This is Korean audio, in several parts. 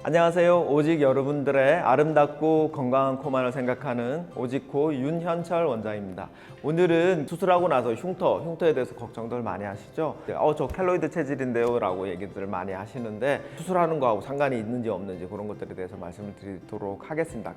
안녕하세요. 오직 여러분들의 아름답고 건강한 코만을 생각하는 오직코 윤현철 원장입니다. 오늘은 수술하고 나서 흉터에 대해서 걱정들 많이 하시죠? 저 켈로이드 체질인데요 라고 얘기들을 많이 하시는데 수술하는 거하고 상관이 있는지 없는지 그런 것들에 대해서 말씀을 드리도록 하겠습니다.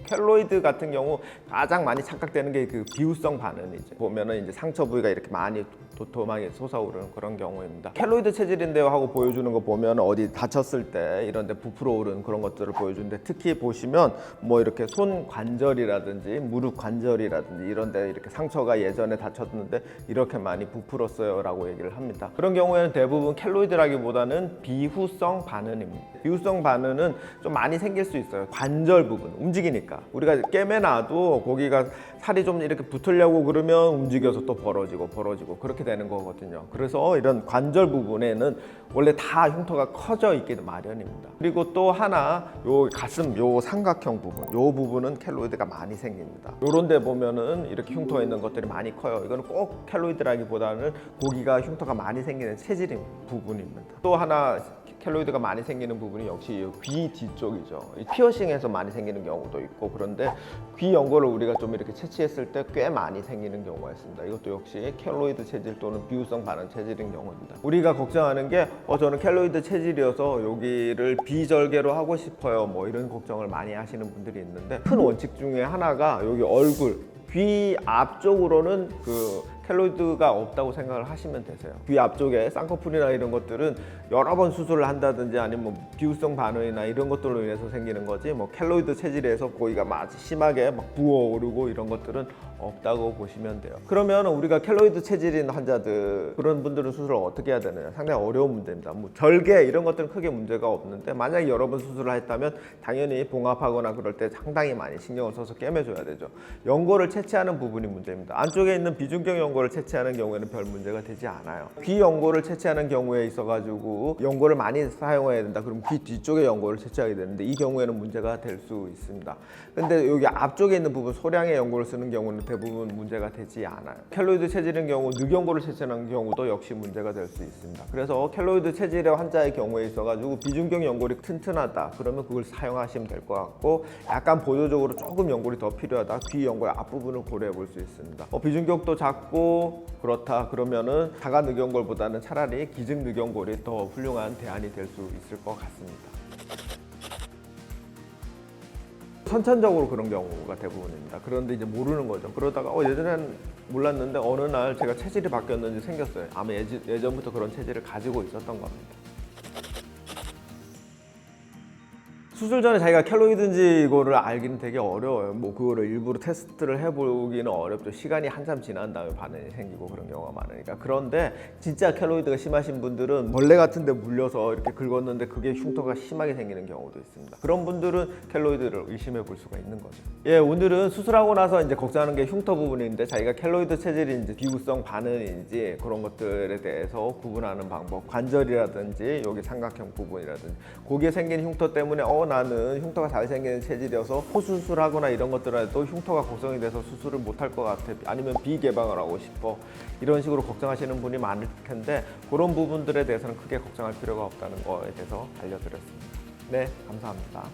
켈로이드 같은 경우 가장 많이 착각되는 게 그 비후성 반응이죠. 보면은 이제 상처 부위가 이렇게 많이 도톰하게 솟아오르는 그런 경우입니다. 켈로이드 체질인데요 하고 보여주는 거 보면 어디 다쳤을 때 이런 데 부풀어 오른 그런 것들을 보여주는데, 특히 보시면 뭐 이렇게 손 관절이라든지 무릎 관절이라든지 이런 데 이렇게 상처가 예전에 다쳤는데 이렇게 많이 부풀었어요 라고 얘기를 합니다. 그런 경우에는 대부분 켈로이드라기보다는 비후성 반응입니다. 비후성 반응은 좀 많이 생길 수 있어요. 관절 부분 움직이니까 우리가 깨매놔도 거기가 살이 좀 이렇게 붙으려고 그러면 움직여서 또 벌어지고 그렇게 되는 거거든요. 그래서 이런 관절 부분에는 원래 다 흉터가 커져 있기 마련입니다. 그리고 또 하나, 요 가슴 요 삼각형 부분, 요 부분은 켈로이드가 많이 생깁니다. 요런 데 보면은 이렇게 흉터가 있는 것들이 많이 커요. 이거는 꼭 켈로이드라기보다는 고기가 흉터가 많이 생기는 체질 부분입니다. 또 하나 켈로이드가 많이 생기는 부분이 역시 귀 뒤쪽이죠. 피어싱에서 많이 생기는 경우도 있고, 그런데 귀 연골을 우리가 좀 이렇게 채취했을 때 꽤 많이 생기는 경우가 있습니다. 이것도 역시 켈로이드 체질 또는 비후성 반응 체질인 경우입니다. 우리가 걱정하는 게 저는 켈로이드 체질이어서 여기를 비절개로 하고 싶어요, 뭐 이런 걱정을 많이 하시는 분들이 있는데, 큰 원칙 중에 하나가 여기 얼굴, 귀 앞쪽으로는 켈로이드가 없다고 생각을 하시면 되세요. 귀 앞쪽에 쌍꺼풀이나 이런 것들은 여러 번 수술을 한다든지 아니면 비후성 반응이나 이런 것들로 인해서 생기는 거지, 뭐 켈로이드 체질에서 거기가 막 심하게 막 부어오르고 이런 것들은 없다고 보시면 돼요. 그러면 우리가 켈로이드 체질인 환자들, 그런 분들은 수술을 어떻게 해야 되느냐, 상당히 어려운 문제입니다. 뭐 절개 이런 것들은 크게 문제가 없는데, 만약에 여러 번 수술을 했다면 당연히 봉합하거나 그럴 때 상당히 많이 신경을 써서 꿰매줘야 되죠. 연골을 채취하는 부분이 문제입니다. 안쪽에 있는 비중격 연골을 채취하는 경우에는 별 문제가 되지 않아요. 귀 연골을 채취하는 경우에 있어가지고 연골을 많이 사용해야 된다. 그럼 귀 뒤쪽에 연골을 채취하게 되는데 이 경우에는 문제가 될 수 있습니다. 근데 여기 앞쪽에 있는 부분, 소량의 연골을 쓰는 경우는 대부분 문제가 되지 않아요. 켈로이드 체질인 경우 늑연골을 채취하는 경우도 역시 문제가 될 수 있습니다. 그래서 켈로이드 체질의 환자의 경우에 있어가지고 비중격 연골이 튼튼하다 그러면 그걸 사용하시면 될 것 같고, 약간 보조적으로 조금 연골이 더 필요하다, 귀 연골 앞부분을 고려해 볼 수 있습니다. 비중격도 작고 그렇다 그러면은 자가 늑연골보다는 차라리 기증 늑연골이 더 훌륭한 대안이 될 수 있을 것 같습니다. 선천적으로 그런 경우가 대부분입니다. 그런데 이제 모르는 거죠. 그러다가 예전엔 몰랐는데 어느 날 제가 체질이 바뀌었는지 생겼어요. 아마 예전부터 그런 체질을 가지고 있었던 겁니다. 수술 전에 자기가 켈로이드인지 이거를 알기는 되게 어려워요. 뭐 그거를 일부러 테스트를 해보기는 어렵죠. 시간이 한참 지난 다음에 반응이 생기고 그런 경우가 많으니까. 그런데 진짜 켈로이드가 심하신 분들은 벌레 같은 데 물려서 이렇게 긁었는데 그게 흉터가 심하게 생기는 경우도 있습니다. 그런 분들은 켈로이드를 의심해 볼 수가 있는 거죠. 오늘은 수술하고 나서 이제 걱정하는 게 흉터 부분인데, 자기가 켈로이드 체질인지 비후성 반응인지 그런 것들에 대해서 구분하는 방법, 관절이라든지 여기 삼각형 부분이라든지 거기에 생긴 흉터 때문에 나는 흉터가 잘 생기는 체질이어서 코수술하거나 이런 것들을 해도 흉터가 걱정이 돼서 수술을 못할 것 같아, 아니면 비개방을 하고 싶어, 이런 식으로 걱정하시는 분이 많을 텐데, 그런 부분들에 대해서는 크게 걱정할 필요가 없다는 거에 대해서 알려드렸습니다. 네, 감사합니다.